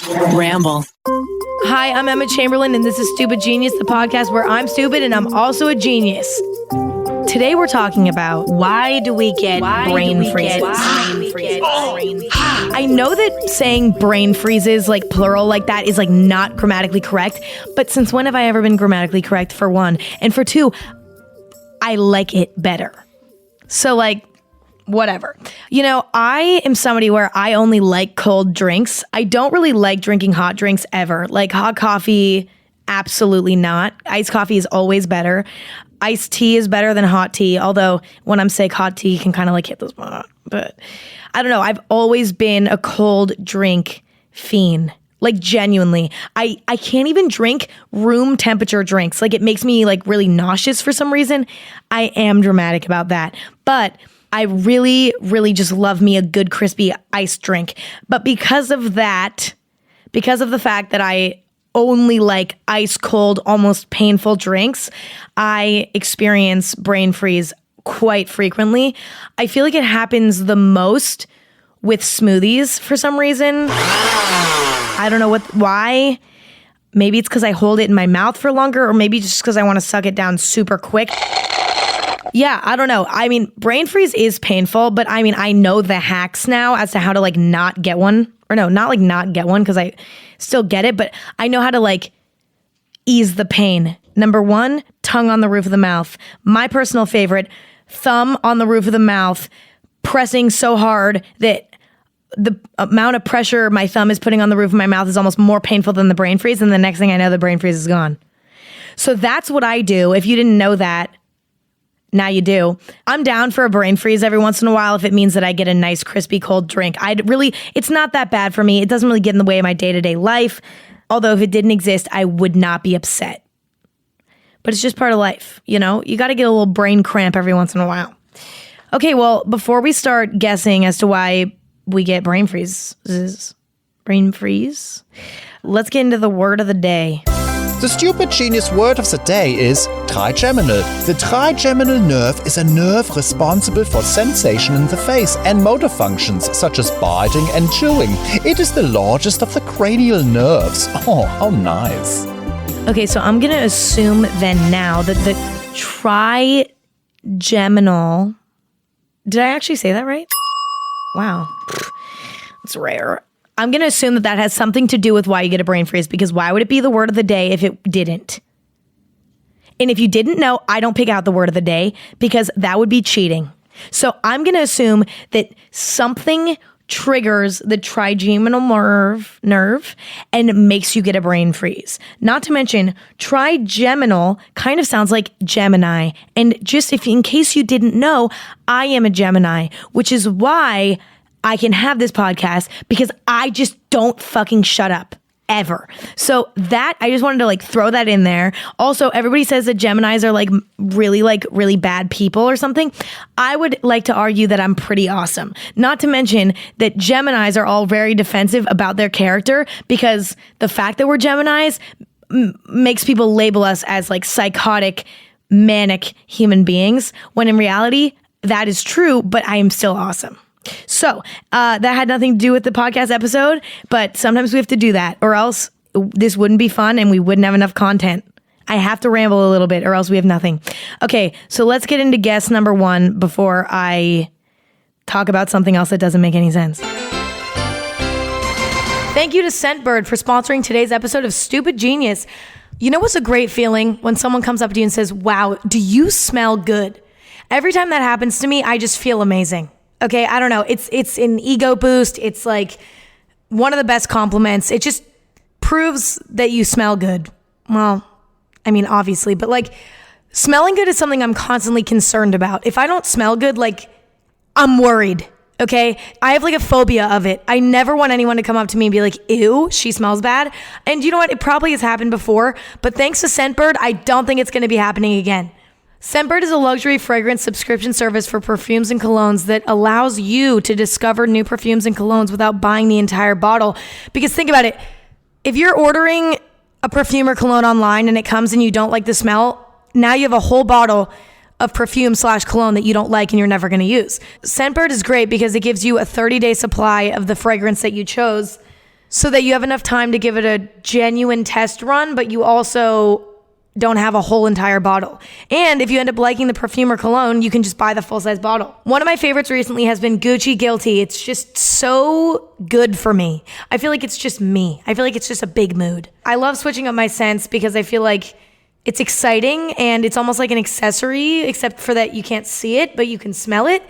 Ramble. Hi, I'm Emma Chamberlain, and this is Stupid Genius, the podcast where I'm stupid and I'm also a genius. Today we're talking about why do we get brain freezes? I know that saying brain freezes, like plural like that, is like not grammatically correct, but since when have I ever been grammatically correct, for one? And for two, I like it better. So like, whatever. You know, I am somebody where I only like cold drinks. I don't really like drinking hot drinks ever. Like hot coffee, absolutely not. Iced coffee is always better. Iced tea is better than hot tea, although when I'm sick, hot tea can kind of like hit the spot. But I don't know. I've always been a cold drink fiend. Like genuinely. I can't even drink room temperature drinks. Like it makes me like really nauseous for some reason. I am dramatic about that. But I really, really just love me a good crispy iced drink. But because of that, because of the fact that I only like ice cold, almost painful drinks, I experience brain freeze quite frequently. I feel like it happens the most with smoothies for some reason. I don't know why. Maybe it's because I hold it in my mouth for longer, or maybe just because I want to suck it down super quick. Yeah, I don't know. I mean, brain freeze is painful, but I mean, I know the hacks now as to how to like not get one. Or no, not like not get one because I still get it, but I know how to like ease the pain. Number one, tongue on the roof of the mouth. My personal favorite, thumb on the roof of the mouth, pressing so hard that the amount of pressure my thumb is putting on the roof of my mouth is almost more painful than the brain freeze. And the next thing I know, the brain freeze is gone. So that's what I do. If you didn't know that, now you do. I'm down for a brain freeze every once in a while if it means that I get a nice crispy cold drink. It's not that bad for me. It doesn't really get in the way of my day-to-day life. Although if it didn't exist, I would not be upset. But it's just part of life, you know? You got to get a little brain cramp every once in a while. Okay, well, before we start guessing as to why we get brain freeze, let's get into the word of the day. The stupid genius word of the day is trigeminal. The trigeminal nerve is a nerve responsible for sensation in the face and motor functions such as biting and chewing. It is the largest of the cranial nerves. Oh, how nice. Okay, so I'm going to assume then now that the trigeminal... Did I actually say that right? Wow. It's rare. I'm going to assume that has something to do with why you get a brain freeze, because why would it be the word of the day if it didn't? And if you didn't know, I don't pick out the word of the day because that would be cheating. So I'm going to assume that something triggers the trigeminal nerve and makes you get a brain freeze. Not to mention, trigeminal kind of sounds like Gemini. And just in case you didn't know, I am a Gemini, which is why I can have this podcast, because I just don't fucking shut up ever. So that, I just wanted to like throw that in there. Also, everybody says that Geminis are like really bad people or something. I would like to argue that I'm pretty awesome. Not to mention that Geminis are all very defensive about their character, because the fact that we're Geminis makes people label us as like psychotic, manic human beings, when in reality, that is true, but I am still awesome. So that had nothing to do with the podcast episode, but sometimes we have to do that, or else this wouldn't be fun and we wouldn't have enough content. I have to ramble a little bit or else we have nothing. Okay, so let's get into guess number one before I talk about something else that doesn't make any sense. Thank you to Scentbird for sponsoring today's episode of Stupid Genius. You know what's a great feeling? When someone comes up to you and says, "Wow, do you smell good?" Every time that happens to me, I just feel amazing. Okay, I don't know. It's an ego boost. It's like one of the best compliments. It just proves that you smell good. Well, I mean, obviously, but like smelling good is something I'm constantly concerned about. If I don't smell good, like I'm worried. Okay, I have like a phobia of it. I never want anyone to come up to me and be like, "Ew, she smells bad." And you know what? It probably has happened before, but thanks to Scentbird, I don't think it's going to be happening again. Scentbird is a luxury fragrance subscription service for perfumes and colognes that allows you to discover new perfumes and colognes without buying the entire bottle. Because think about it. If you're ordering a perfume or cologne online and it comes and you don't like the smell, now you have a whole bottle of perfume/cologne that you don't like and you're never going to use. Scentbird is great because it gives you a 30-day supply of the fragrance that you chose. so that you have enough time to give it a genuine test run, but you also don't have a whole entire bottle. And if you end up liking the perfume or cologne, you can just buy the full-size bottle. One of my favorites recently has been Gucci Guilty. It's just so good for me. I feel like it's just me. I feel like it's just a big mood. I love switching up my scents because I feel like it's exciting and it's almost like an accessory, except for that you can't see it, but you can smell it,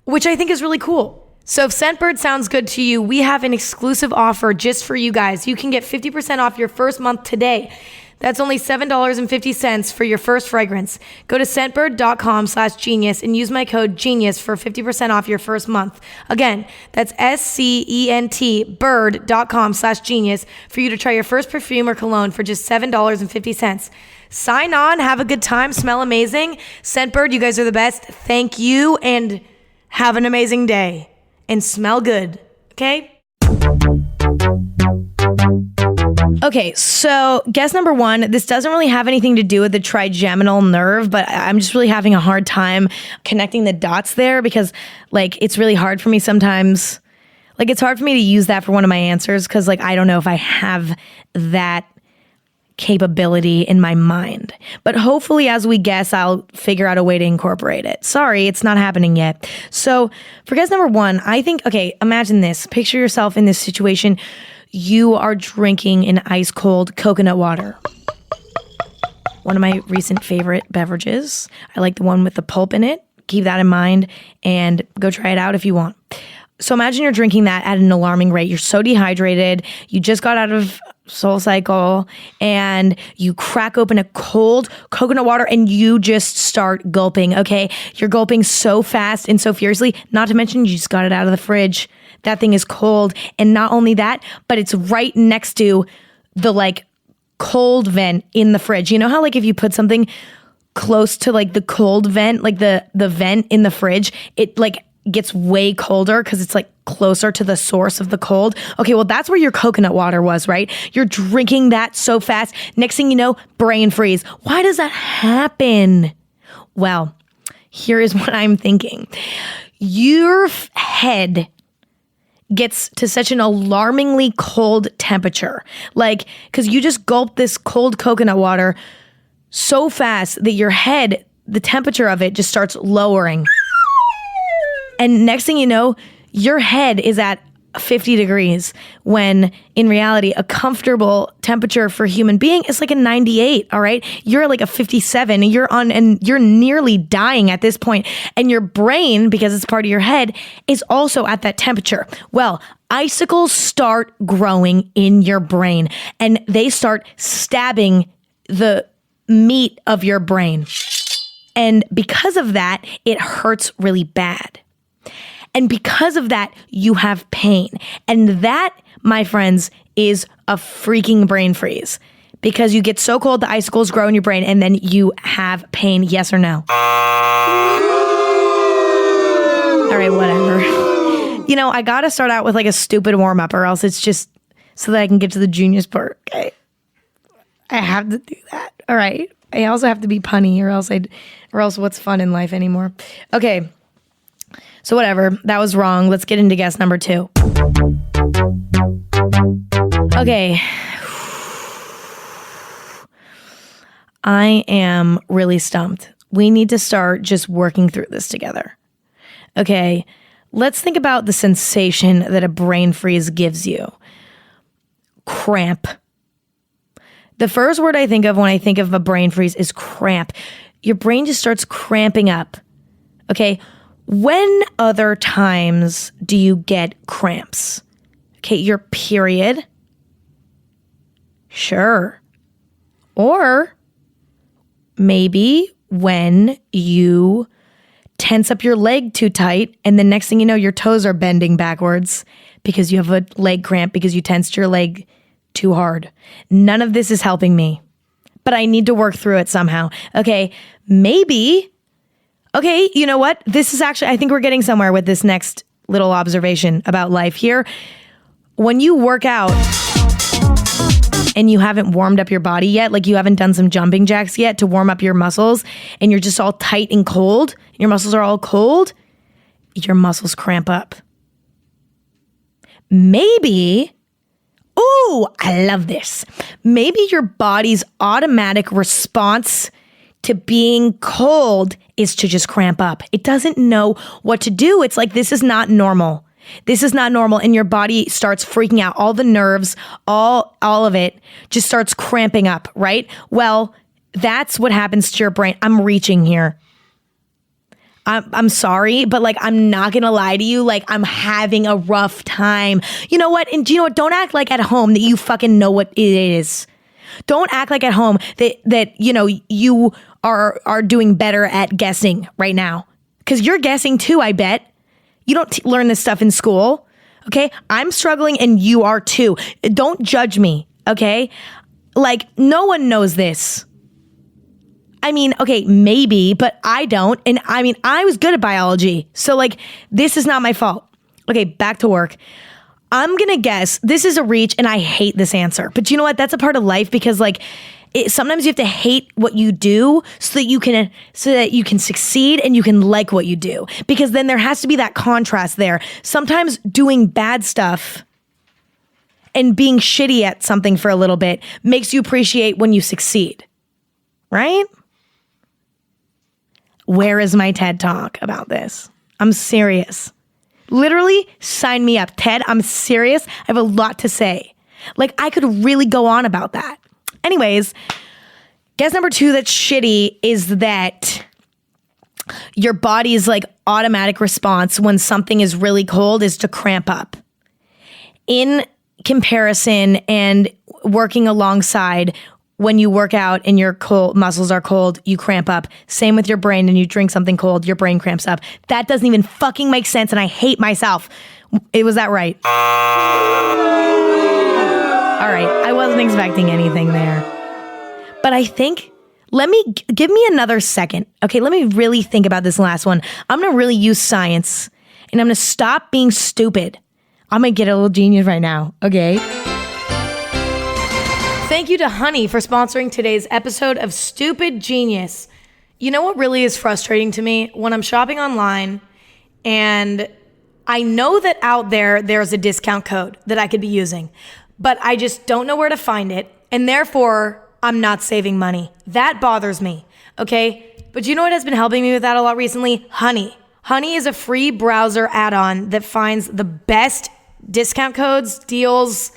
which I think is really cool. So if Scentbird sounds good to you, we have an exclusive offer just for you guys. You can get 50% off your first month today. That's only $7.50 for your first fragrance. Go to scentbird.com/genius and use my code GENIUS for 50% off your first month. Again, that's SCENT bird.com/genius for you to try your first perfume or cologne for just $7.50. Sign on, have a good time, smell amazing. Scentbird, you guys are the best. Thank you, and have an amazing day. And smell good, okay? Okay, so guess number one, this doesn't really have anything to do with the trigeminal nerve, but I'm just really having a hard time connecting the dots there because, like, it's really hard for me sometimes. Like, it's hard for me to use that for one of my answers because, like, I don't know if I have that capability in my mind. But hopefully as we guess, I'll figure out a way to incorporate it. Sorry, it's not happening yet. So for guess number one, I think, okay, imagine this. Picture yourself in this situation. You are drinking an ice cold coconut water. One of my recent favorite beverages. I like the one with the pulp in it. Keep that in mind and go try it out if you want. So imagine you're drinking that at an alarming rate. You're so dehydrated. You just got out of SoulCycle and you crack open a cold coconut water and you just start gulping, okay? You're gulping so fast and so furiously, not to mention you just got it out of the fridge. That thing is cold. And not only that, but it's right next to the like cold vent in the fridge. You know how like if you put something close to like the cold vent, like the vent in the fridge, it like gets way colder because it's like closer to the source of the cold. Okay, well, that's where your coconut water was, right? You're drinking that so fast. Next thing you know, brain freeze. Why does that happen? Well, here is what I'm thinking. Your head gets to such an alarmingly cold temperature. Like, because you just gulped this cold coconut water so fast that your head, the temperature of it just starts lowering. And next thing you know, your head is at 50 degrees when in reality, a comfortable temperature for a human being is like a 98, all right? You're like a 57 and you're nearly dying at this point. And your brain, because it's part of your head, is also at that temperature. Well, icicles start growing in your brain and they start stabbing the meat of your brain. And because of that, it hurts really bad. And because of that, you have pain. And that, my friends, is a freaking brain freeze. Because you get so cold, the icicles grow in your brain, and then you have pain, yes or no? All right, whatever. You know, I gotta start out with like a stupid warm-up, or else it's just so that I can get to the genius part, okay? I have to do that, all right? I also have to be punny, or else what's fun in life anymore? Okay. So whatever, that was wrong. Let's get into guess number 2. Okay. I am really stumped. We need to start just working through this together. Okay, let's think about the sensation that a brain freeze gives you. Cramp. The first word I think of when I think of a brain freeze is cramp. Your brain just starts cramping up. Okay, when other times do you get cramps? Okay, your period? Sure. Or maybe when you tense up your leg too tight and the next thing you know, your toes are bending backwards because you have a leg cramp because you tensed your leg too hard. None of this is helping me, but I need to work through it somehow. Okay, maybe. Okay, you know what? This is actually, I think we're getting somewhere with this next little observation about life here. When you work out and you haven't warmed up your body yet, like you haven't done some jumping jacks yet to warm up your muscles, and you're just all tight and cold, your muscles are all cold, your muscles cramp up. Maybe Ooh, I love this. Maybe your body's automatic response to being cold is to just cramp up. It doesn't know what to do. It's like, this is not normal. This is not normal. And your body starts freaking out. All the nerves, all of it just starts cramping up, right? Well, that's what happens to your brain. I'm reaching here. I'm sorry, but like, I'm not going to lie to you. Like, I'm having a rough time. You know what? And do you know what? Don't act like at home that you fucking know what it is. Don't act like at home that you know, you are doing better at guessing right now. Because you're guessing too, I bet. You don't learn this stuff in school, okay? I'm struggling and you are too. Don't judge me, okay? Like, no one knows this. I mean, okay, maybe, but I don't. And I mean, I was good at biology. So like, this is not my fault. Okay, back to work. I'm gonna guess this is a reach and I hate this answer. But you know what? That's a part of life because like, sometimes you have to hate what you do so that you can succeed and you can like what you do. Because then there has to be that contrast there. Sometimes doing bad stuff and being shitty at something for a little bit makes you appreciate when you succeed, right? Where is my TED Talk about this? I'm serious. Literally, sign me up. TED, I'm serious. I have a lot to say. Like, I could really go on about that. Anyways, guess number 2 that's shitty is that your body's like automatic response when something is really cold is to cramp up. In comparison and working alongside, when you work out and your muscles are cold, you cramp up. Same with your brain, and you drink something cold, your brain cramps up. That doesn't even fucking make sense, and I hate myself. Was that right? All right, I wasn't expecting anything there. But I think, give me another second. Okay, let me really think about this last one. I'm gonna really use science, and I'm gonna stop being stupid. I'm gonna get a little genius right now, okay? Thank you to Honey for sponsoring today's episode of Stupid Genius. You know what really is frustrating to me? When I'm shopping online and I know that out there's a discount code that I could be using, but I just don't know where to find it, and therefore I'm not saving money. That bothers me, okay? But you know what has been helping me with that a lot recently? Honey. Honey is a free browser add-on that finds the best discount codes, deals,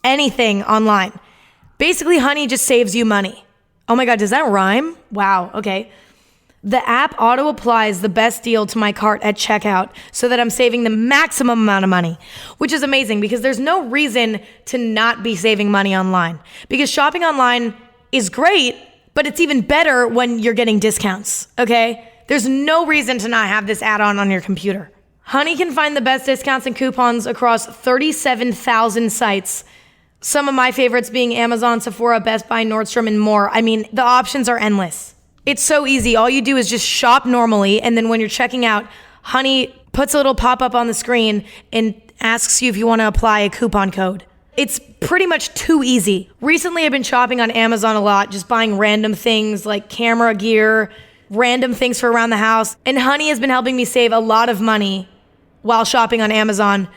anything online. Basically, Honey just saves you money. Oh my God, does that rhyme? Wow, okay. The app auto-applies the best deal to my cart at checkout so that I'm saving the maximum amount of money, which is amazing because there's no reason to not be saving money online. Because shopping online is great, but it's even better when you're getting discounts, okay? There's no reason to not have this add-on on your computer. Honey can find the best discounts and coupons across 37,000 sites. Some of my favorites being Amazon, Sephora, Best Buy, Nordstrom, and more. I mean, the options are endless. It's so easy. All you do is just shop normally, and then when you're checking out, Honey puts a little pop-up on the screen and asks you if you want to apply a coupon code. It's pretty much too easy. Recently, I've been shopping on Amazon a lot, just buying random things like camera gear, random things for around the house, and Honey has been helping me save a lot of money while shopping on Amazon,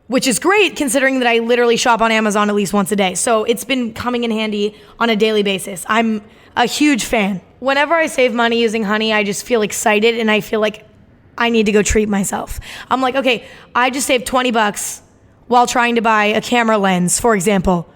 which is great considering that I literally shop on Amazon at least once a day. So it's been coming in handy on a daily basis. I'm a huge fan. Whenever I save money using Honey, I just feel excited and I feel like I need to go treat myself. I'm like, okay, I just saved $20 while trying to buy a camera lens, for example.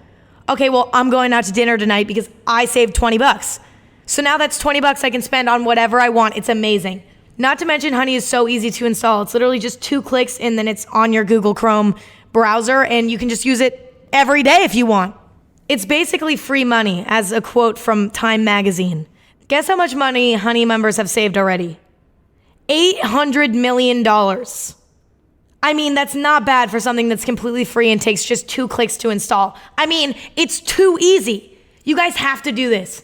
Okay, well, I'm going out to dinner tonight because I saved $20. So now that's $20 I can spend on whatever I want. It's amazing. Not to mention, Honey is so easy to install. It's literally just 2 clicks and then it's on your Google Chrome browser and you can just use it every day if you want. It's basically free money, as a quote from Time magazine. Guess how much money Honey members have saved already? $800 million. I mean, that's not bad for something that's completely free and takes just 2 clicks to install. I mean, it's too easy. You guys have to do this.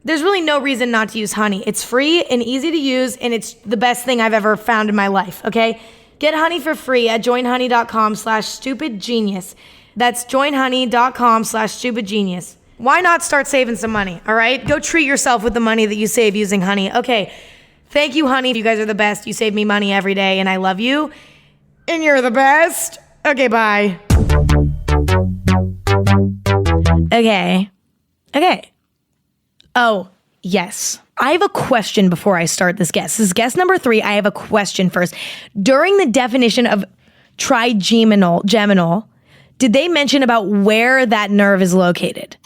There's really no reason not to use Honey. It's free and easy to use, and it's the best thing I've ever found in my life, okay? Get Honey for free at joinhoney.com/stupidgenius. That's joinhoney.com/stupidgenius. Why not start saving some money, all right? Go treat yourself with the money that you save using Honey. Okay, thank you, Honey. You guys are the best. You save me money every day, and I love you. And you're the best. Okay, bye. Okay. Oh, yes. I have a question before I start this guess. This is guess number 3. I have a question first. During the definition of trigeminal, did they mention about where that nerve is located?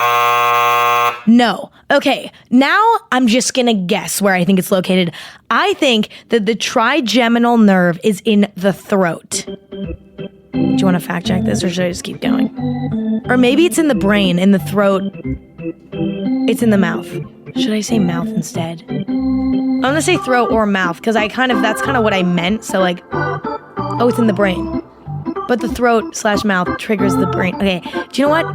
No. Okay, now I'm just gonna guess where I think it's located. I think that the trigeminal nerve is in the throat. Do you want to fact check this, or should I just keep going? Or maybe it's in the brain, in the throat. It's in the mouth. Should I say mouth instead? I'm gonna say throat or mouth, because that's kind of what I meant. So like, oh, it's in the brain. But the throat/mouth triggers the brain. Okay, do you know what?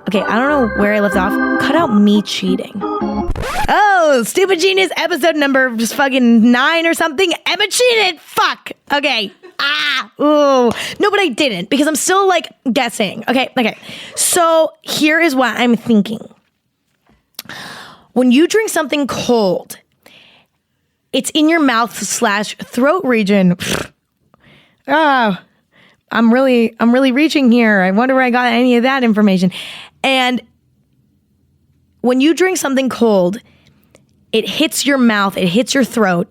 Okay, I don't know where I left off. Cut out me cheating. Oh, Stupid Genius episode number just fucking 9 or something. Emma cheated. Fuck. Okay. Ooh. No, but I didn't, because I'm still like guessing. Okay. So here is what I'm thinking. When you drink something cold, it's in your mouth/throat region. I'm really reaching here. I wonder where I got any of that information. And when you drink something cold, it hits your mouth, it hits your throat,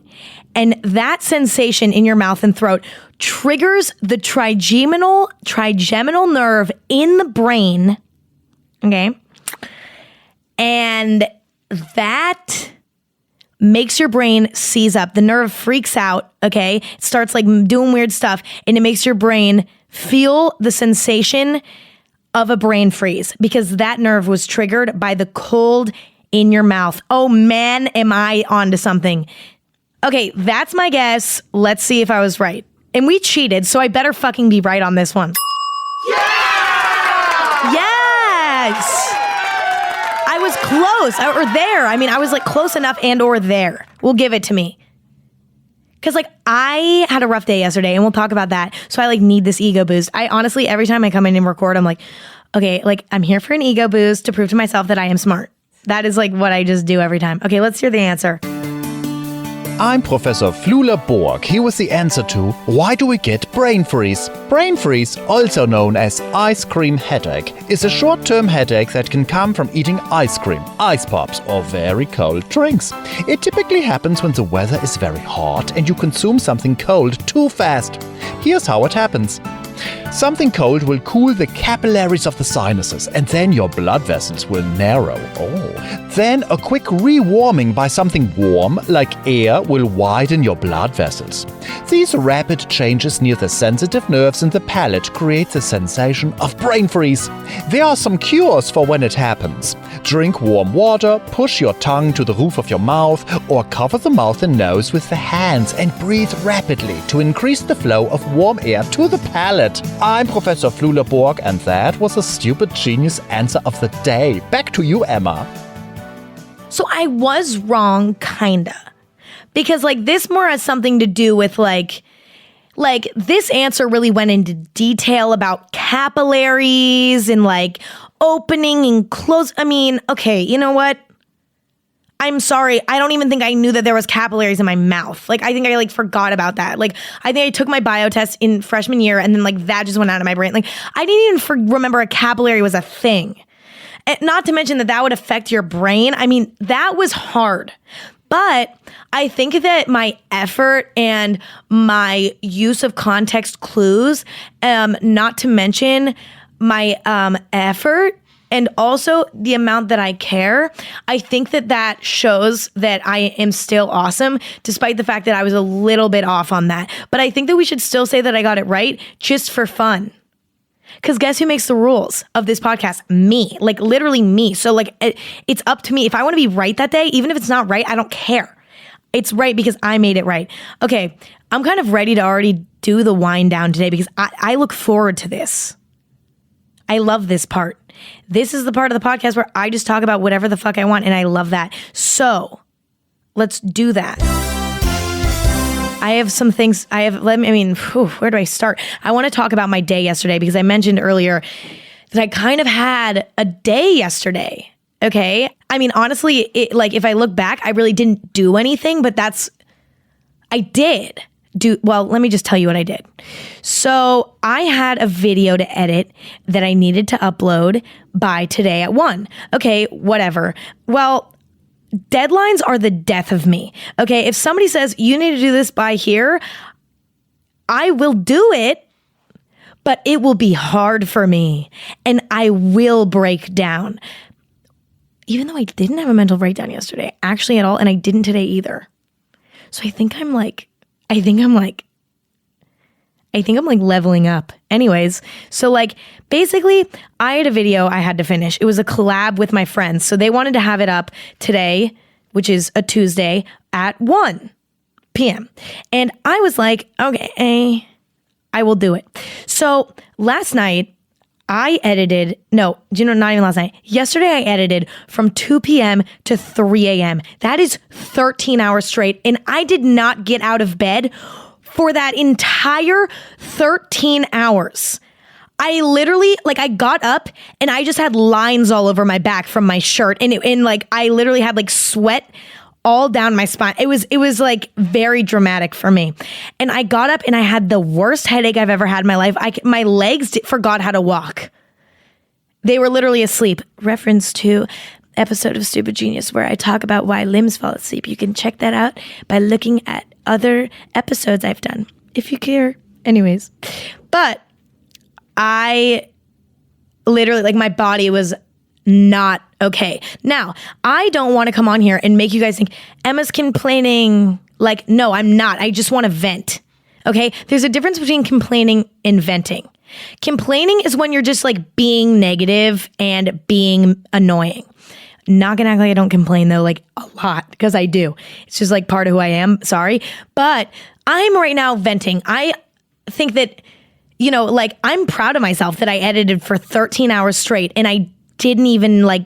and that sensation in your mouth and throat triggers the trigeminal nerve in the brain. Okay? And that makes your brain seize up. The nerve freaks out, okay? It starts like doing weird stuff, and it makes your brain feel the sensation of a brain freeze, because that nerve was triggered by the cold in your mouth. Oh man, am I onto something. Okay, that's my guess. Let's see if I was right. And we cheated, so I better fucking be right on this one. Yeah! Yes! I was close, or there. I mean, I was like close enough and or there. We'll give it to me. Because like I had a rough day yesterday, and we'll talk about that. So I like need this ego boost. I honestly, every time I come in and record, I'm like, okay, like I'm here for an ego boost to prove to myself that I am smart. That is like what I just do every time. Okay, let's hear the answer. I'm Professor Flula-Borg, here with the answer to why do we get brain freeze? Brain freeze, also known as ice cream headache, is a short-term headache that can come from eating ice cream, ice pops, or very cold drinks. It typically happens when the weather is very hot and you consume something cold too fast. Here's how it happens. Something cold will cool the capillaries of the sinuses, and then your blood vessels will narrow. Then a quick rewarming by something warm, like air, will widen your blood vessels. These rapid changes near the sensitive nerves in the palate create the sensation of brain freeze. There are some cures for when it happens. Drink warm water, push your tongue to the roof of your mouth, or cover the mouth and nose with the hands and breathe rapidly to increase the flow of warm air to the palate. I'm Professor Flula-Borg, and that was a Stupid Genius answer of the day. Back to you, Emma. So I was wrong, kinda. Because like this more has something to do with like this answer really went into detail about capillaries and like opening and close. I mean, okay, you know what? I'm sorry. I don't even think I knew that there was capillaries in my mouth. Like, I think I like forgot about that. Like, I think I took my bio test in freshman year, and then like that just went out of my brain. Like, I didn't even remember a capillary was a thing. And not to mention that would affect your brain. I mean, that was hard. But I think that my effort and my use of context clues, not to mention my effort, and also the amount that I care, I think that shows that I am still awesome, despite the fact that I was a little bit off on that. But I think that we should still say that I got it right just for fun. Because guess who makes the rules of this podcast? Me. Like, literally me. So, like, it's up to me. If I want to be right that day, even if it's not right, I don't care. It's right because I made it right. Okay, I'm kind of ready to already do the wind down today because I look forward to this. I love this part. This is the part of the podcast where I just talk about whatever the fuck I want, and I love that. So, let's do that. I have some things, where do I start? I want to talk about my day yesterday because I mentioned earlier that I kind of had a day yesterday, okay? I mean, honestly, if I look back, I really didn't do anything, but I did. let me just tell you what I did. So I had a video to edit that I needed to upload by today at 1. Okay, whatever. Well, deadlines are the death of me. Okay, if somebody says you need to do this by here, I will do it, but it will be hard for me and I will break down. Even though I didn't have a mental breakdown yesterday, actually at all, and I didn't today either. So I think I'm like leveling up. Anyways, so like basically I had a video I had to finish. It was a collab with my friends. So they wanted to have it up today, which is a Tuesday at 1 p.m. And I was like, okay, I will do it. So last night I edited, not even last night. Yesterday I edited from 2 p.m. to 3 a.m. That is 13 hours straight. And I did not get out of bed for that entire 13 hours. I literally, I got up and I just had lines all over my back from my shirt. And I literally had sweat all down my spine. It was very dramatic for me. And I got up and I had the worst headache I've ever had in my life. My legs forgot how to walk. They were literally asleep. Reference to episode of Stupid Genius where I talk about why limbs fall asleep. You can check that out by looking at other episodes I've done, if you care. Anyways, but I literally, my body was not okay. Now, I don't want to come on here and make you guys think Emma's complaining. No, I'm not. I just want to vent. Okay? There's a difference between complaining and venting. Complaining is when you're just being negative and being annoying. Not gonna act like I don't complain though, a lot, because I do. It's just part of who I am. Sorry. But I'm right now venting. I think that, I'm proud of myself that I edited for 13 hours straight and I didn't even I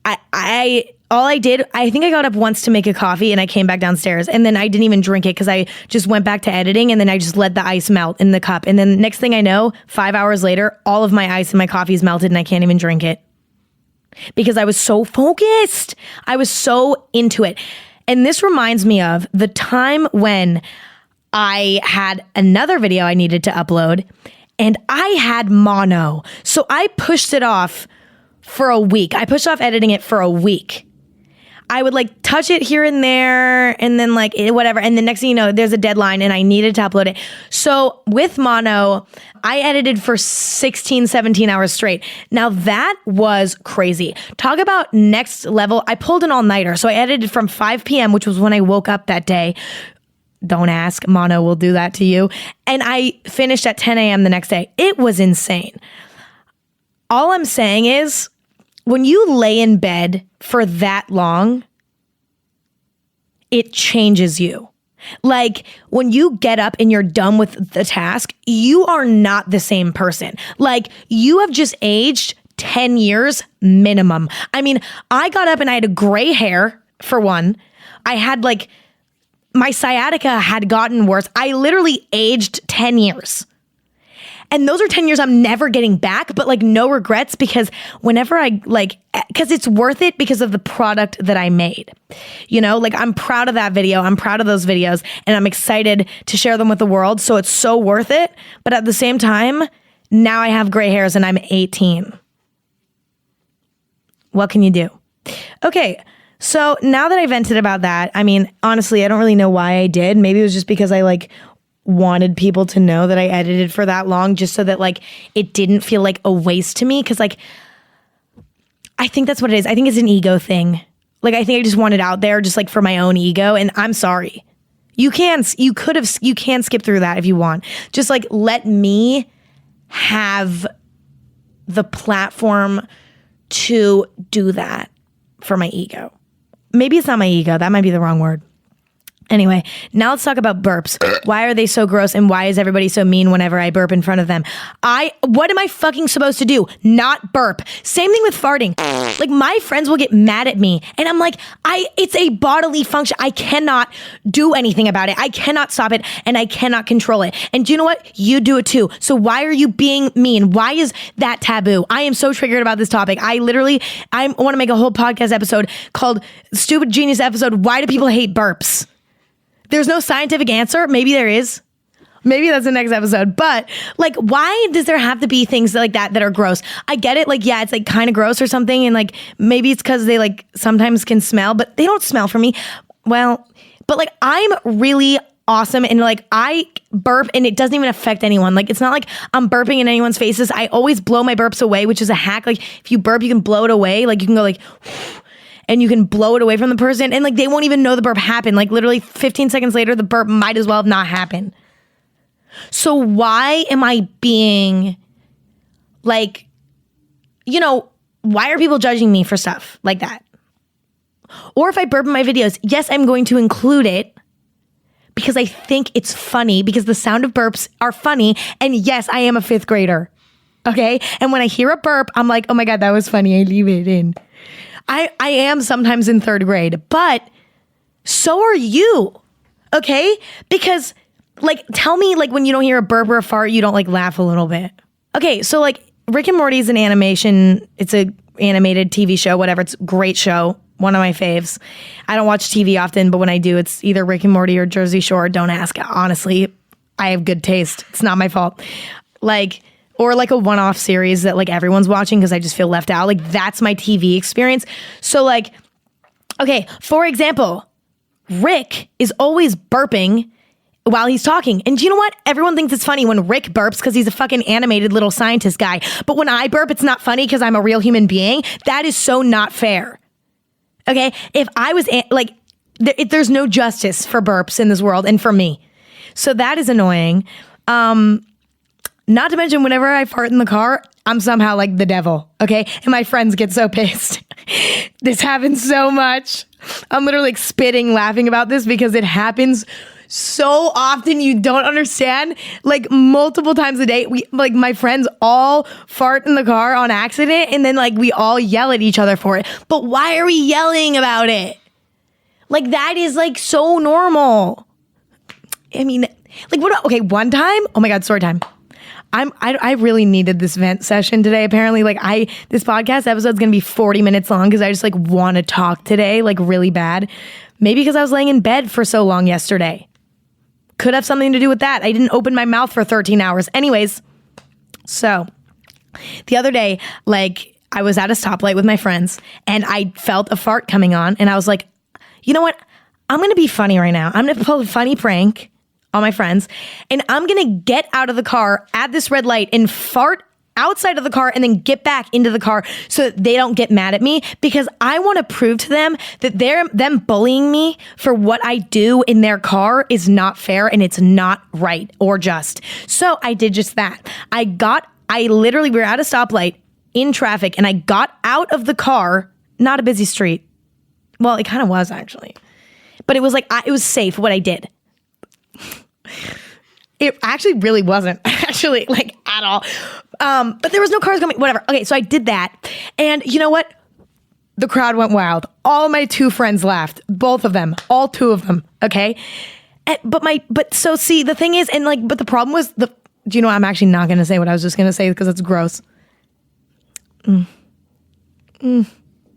think I got up once to make a coffee and I came back downstairs and then I didn't even drink it because I just went back to editing and then I just let the ice melt in the cup. And then next thing I know, 5 hours later, all of my ice in my coffee is melted and I can't even drink it because I was so focused. I was so into it. And this reminds me of the time when I had another video I needed to upload and I had mono. So I pushed it off for a week. I pushed off editing it for a week. I would touch it here and there and then whatever. And the next thing you know, there's a deadline and I needed to upload it. So with mono, I edited for 16, 17 hours straight. Now that was crazy. Talk about next level. I pulled an all-nighter. So I edited from 5 p.m., which was when I woke up that day. Don't ask. Mono will do that to you. And I finished at 10 a.m. the next day. It was insane. All I'm saying is when you lay in bed for that long, it changes you. When you get up and you're done with the task, you are not the same person. You have just aged 10 years minimum. I mean, I got up and I had gray hair for one. I had my sciatica had gotten worse. I literally aged 10 years. And those are 10 years I'm never getting back, but no regrets because whenever because it's worth it because of the product that I made. I'm proud of that video. I'm proud of those videos and I'm excited to share them with the world. So it's so worth it. But at the same time, now I have gray hairs and I'm 18. What can you do? Okay. So now that I vented about that, I mean, honestly, I don't really know why I did. Maybe it was just because I wanted people to know that I edited for that long just so that it didn't feel like a waste to me. Cause I think that's what it is. I think it's an ego thing. I think I just want it out there just for my own ego. And I'm sorry. You can skip through that if you want. Just let me have the platform to do that for my ego. Maybe it's not my ego. That might be the wrong word. Anyway, now let's talk about burps. Why are they so gross and why is everybody so mean whenever I burp in front of them? What am I fucking supposed to do? Not burp. Same thing with farting. My friends will get mad at me and I'm it's a bodily function. I cannot do anything about it. I cannot stop it and I cannot control it. And do you know what? You do it too. So why are you being mean? Why is that taboo? I am so triggered about this topic. I want to make a whole podcast episode called Stupid Genius episode. Why do people hate burps? There's no scientific answer. Maybe there is. Maybe that's the next episode. But like, why does there have to be things like that are gross? I get it. Like, yeah, it's like kind of gross or something. And like, maybe it's because they like sometimes can smell, but they don't smell for me. Well, but like, I'm really awesome. And like, I burp and it doesn't even affect anyone. Like, it's not like I'm burping in anyone's faces. I always blow my burps away, which is a hack. Like, if you burp, you can blow it away. Like, you can go like, and you can blow it away from the person. And like, they won't even know the burp happened. Like, literally 15 seconds later, the burp might as well have not happened. So why am I being like, why are people judging me for stuff like that? Or if I burp in my videos, yes, I'm going to include it because I think it's funny, because the sound of burps are funny. And yes, I am a 5th grader. Okay. And when I hear a burp, I'm like, oh my God, that was funny. I leave it in. I am sometimes in 3rd grade, but so are you. Okay. Because like, tell me, like, when you don't hear a burp or a fart, you don't like laugh a little bit. Okay, so like Rick and Morty is an animation. It's a animated TV show, whatever. It's a great show. One of my faves. I don't watch TV often, but when I do, it's either Rick and Morty or Jersey Shore. Don't ask. Honestly, I have good taste. It's not my fault. Like, or like a one-off series that like everyone's watching because I just feel left out. Like, that's my TV experience. So like, okay, for example, Rick is always burping while he's talking. And do you know what? Everyone thinks it's funny when Rick burps because he's a fucking animated little scientist guy. But when I burp, it's not funny because I'm a real human being. That is so not fair. Okay? If I was like, there's no justice for burps in this world and for me. So that is annoying. Not to mention, whenever I fart in the car, I'm somehow like the devil. Okay? And my friends get so pissed. This happens so much. I'm literally like spitting laughing about this because it happens so often you don't understand. Like multiple times a day, we like my friends all fart in the car on accident, and then like we all yell at each other for it. But why are we yelling about it? Like, that is like so normal. I mean, like, what? Okay, one time. Oh my God, story time. I really needed this vent session today. Apparently, like this podcast episode is gonna be 40 minutes long because I just like want to talk today, like really bad. Maybe because I was laying in bed for so long yesterday. Could have something to do with that. I didn't open my mouth for 13 hours. Anyways, so the other day, like I was at a stoplight with my friends and I felt a fart coming on and I was like, you know what? I'm going to be funny right now. I'm going to pull a funny prank on my friends and I'm going to get out of the car at this red light and fart outside of the car and then get back into the car so that they don't get mad at me, because I want to prove to them that them bullying me for what I do in their car is not fair and it's not right or just. So I did just that. We were at a stoplight in traffic and I got out of the car, not a busy street. Well, it kind of was actually, but it was like, it was safe what I did. It actually really wasn't actually like at all. But there was no cars coming, whatever. Okay, so I did that. And you know what? The crowd went wild. All my 2 friends laughed. Both of them. All 2 of them. Okay? So see, the thing is, and like, but the problem was do you know what? I'm actually not going to say what I was just going to say because it's gross. No, I'm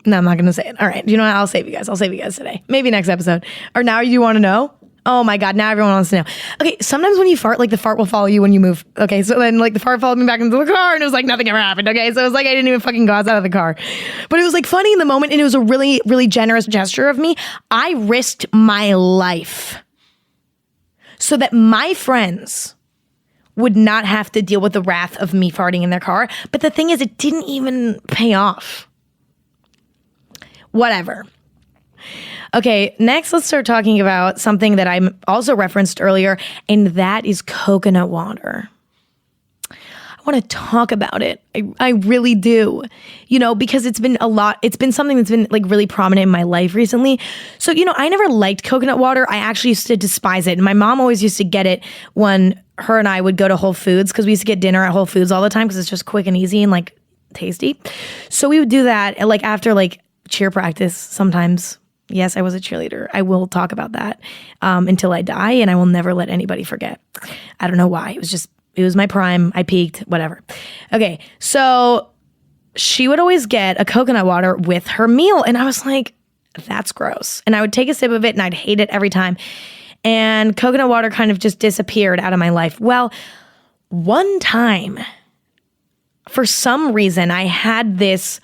not going to say it. All right. You know what? I'll save you guys. I'll save you guys today. Maybe next episode. Or now you want to know? Oh my God, now everyone wants to know. Okay, sometimes when you fart, like the fart will follow you when you move. Okay, so then like the fart followed me back into the car and it was like nothing ever happened. Okay, so it was like I didn't even fucking go outside of the car. But it was like funny in the moment and it was a really, really generous gesture of me. I risked my life so that my friends would not have to deal with the wrath of me farting in their car. But the thing is, it didn't even pay off. Whatever. Okay, next let's start talking about something that I also referenced earlier, and that is coconut water. I want to talk about it. I really do. Because it's been something that's been like really prominent in my life recently. So, I never liked coconut water. I actually used to despise it. And my mom always used to get it when her and I would go to Whole Foods, because we used to get dinner at Whole Foods all the time because it's just quick and easy and like tasty. So we would do that like after like cheer practice sometimes. Yes, I was a cheerleader. I will talk about that until I die, and I will never let anybody forget. I don't know why. It was my prime. I peaked, whatever. Okay, so she would always get a coconut water with her meal, and I was like, that's gross. And I would take a sip of it, and I'd hate it every time. and coconut water kind of just disappeared out of my life. Well, one time, for some reason, I had this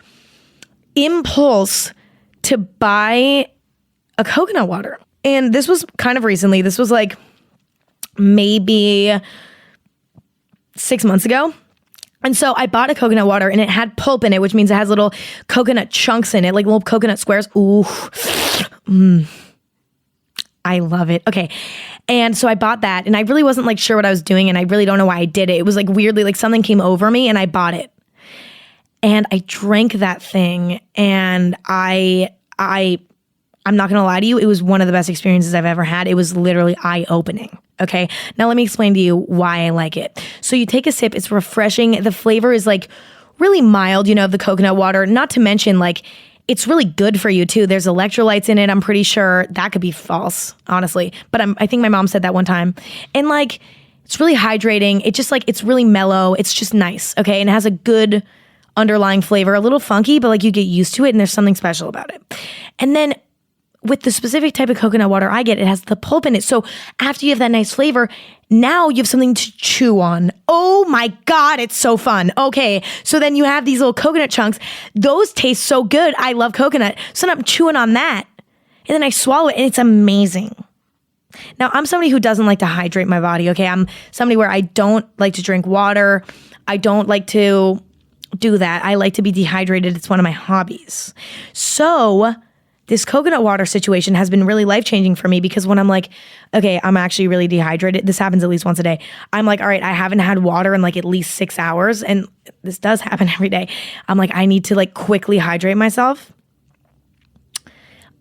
impulse to buy a coconut water. And this was kind of recently. This was like maybe 6 months ago. And so I bought a coconut water and it had pulp in it, which means it has little coconut chunks in it, like little coconut squares. Ooh, I love it. Okay. And so I bought that and I really wasn't like sure what I was doing and I really don't know why I did it. It was like weirdly like something came over me and I bought it. And I drank that thing and I'm not going to lie to you. It was one of the best experiences I've ever had. It was literally eye-opening. Okay. Now let me explain to you why I like it. So you take a sip, it's refreshing. The flavor is like really mild, you know, of the coconut water, not to mention like it's really good for you too. There's electrolytes in it. I'm pretty sure that could be false, honestly. But I think my mom said that one time. And like, it's really hydrating. It just like, it's really mellow. It's just nice. Okay. And it has a good underlying flavor, a little funky, but like you get used to it and there's something special about it. And then with the specific type of coconut water I get, it has the pulp in it. So after you have that nice flavor, now you have something to chew on. Oh my God, it's so fun. Okay, so then you have these little coconut chunks. Those taste so good. I love coconut. So then I'm chewing on that and then I swallow it and it's amazing. Now, I'm somebody who doesn't like to hydrate my body, okay? I'm somebody where I don't like to drink water. I don't like to do that. I like to be dehydrated. It's one of my hobbies. So this coconut water situation has been really life-changing for me because when I'm like, okay, I'm actually really dehydrated. This happens at least once a day. I'm like, all right, I haven't had water in like at least 6 hours. And this does happen every day. I'm like, I need to like quickly hydrate myself.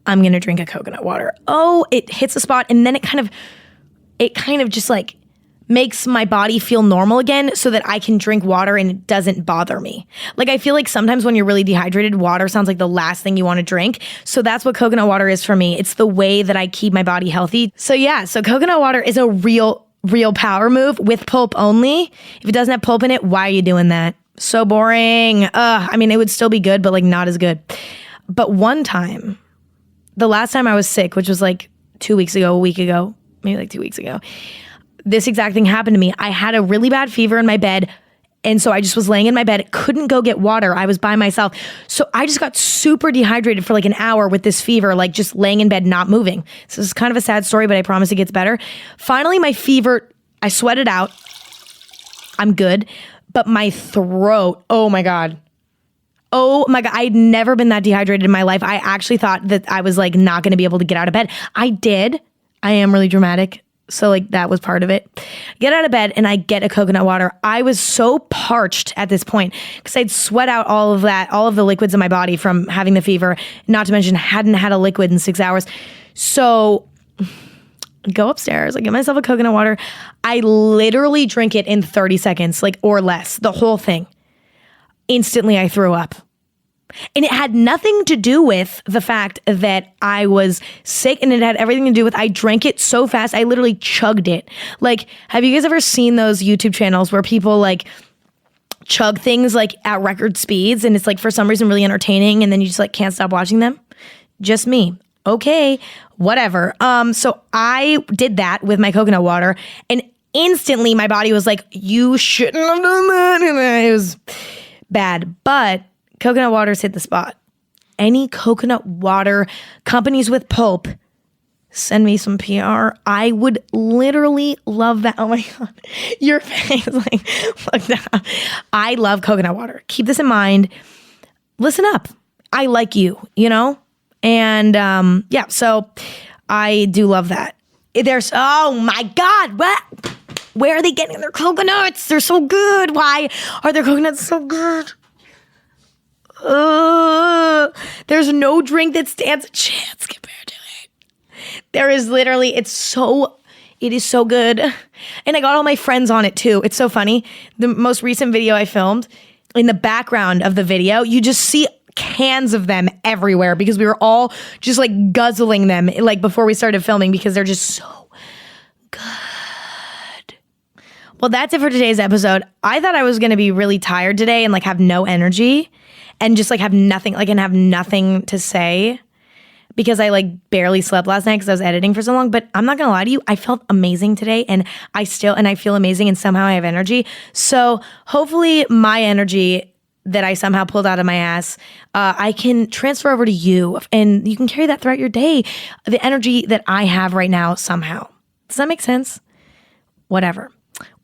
I'm going to drink a coconut water. Oh, it hits a spot. And then it kind of just like makes my body feel normal again so that I can drink water and it doesn't bother me. Like I feel like sometimes when you're really dehydrated, water sounds like the last thing you want to drink. So that's what coconut water is for me. It's the way that I keep my body healthy. So yeah, so coconut water is a real power move with pulp only. If it doesn't have pulp in it, why are you doing that? So boring. I mean, it would still be good, but like not as good. But one time, the last time I was sick, which was like 2 weeks ago, a week ago, maybe like 2 weeks ago, this exact thing happened to me. I had a really bad fever in my bed. And so I just was laying in my bed, couldn't go get water. I was by myself. So I just got super dehydrated for like an hour with this fever, like just laying in bed, not moving. So this is kind of a sad story, but I promise it gets better. Finally, my fever, I sweated out. I'm good. But my throat, oh my God. Oh my God, I'd never been that dehydrated in my life. I actually thought that I was like not going to be able to get out of bed. I did. I am really dramatic. So like that was part of it. Get out of bed and I get a coconut water. I was so parched at this point because I'd sweat out all of that, all of the liquids in my body from having the fever, not to mention hadn't had a liquid in 6 hours. So I go upstairs, I get myself a coconut water. I literally drink it in 30 seconds, like or less, the whole thing. Instantly I threw up. And it had nothing to do with the fact that I was sick, and it had everything to do with I drank it so fast, I literally chugged it. Like, have you guys ever seen those YouTube channels where people like chug things like at record speeds and it's like for some reason really entertaining and then you just like can't stop watching them? Just me. Okay, whatever. So I did that with my coconut water and instantly my body was like, you shouldn't have done that. And it was bad, but coconut waters hit the spot. Any coconut water companies with pulp, send me some PR. I would literally love that. Oh my God. Your face, like, look down. I love coconut water. Keep this in mind. Listen up. I like you, you know? And yeah, so I do love that. There's, oh my God, what? Where are they getting their coconuts? They're so good. Why are their coconuts so good? There's no drink that stands a chance compared to it. There is literally, it is so good. And I got all my friends on it too. It's so funny. The most recent video I filmed, in the background of the video, you just see cans of them everywhere because we were all just like guzzling them like before we started filming because they're just so good. Well, that's it for today's episode. I thought I was going to be really tired today and like have no energy and just like have nothing, like and have nothing to say. because I like barely slept last night because I was editing for so long. But I'm not gonna lie to you, I felt amazing today, and I feel amazing, and somehow I have energy. So hopefully my energy that I somehow pulled out of my ass, I can transfer over to you, and you can carry that throughout your day. The energy that I have right now somehow. Does that make sense? Whatever.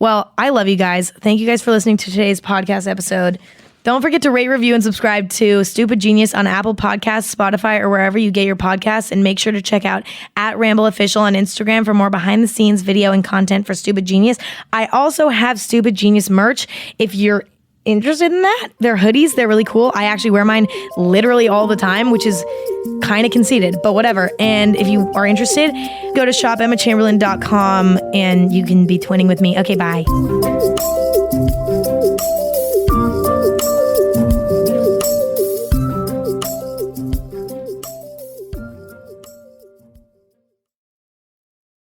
Well, I love you guys. Thank you guys for listening to today's podcast episode. Don't forget to rate, review, and subscribe to Stupid Genius on Apple Podcasts, Spotify, or wherever you get your podcasts. And make sure to check out @RambleOfficial on Instagram for more behind-the-scenes video and content for Stupid Genius. I also have Stupid Genius merch. If you're interested in that, they're hoodies. They're really cool. I actually wear mine literally all the time, which is kind of conceited, but whatever. And if you are interested, go to shopemmachamberlain.com and you can be twinning with me. Okay, bye.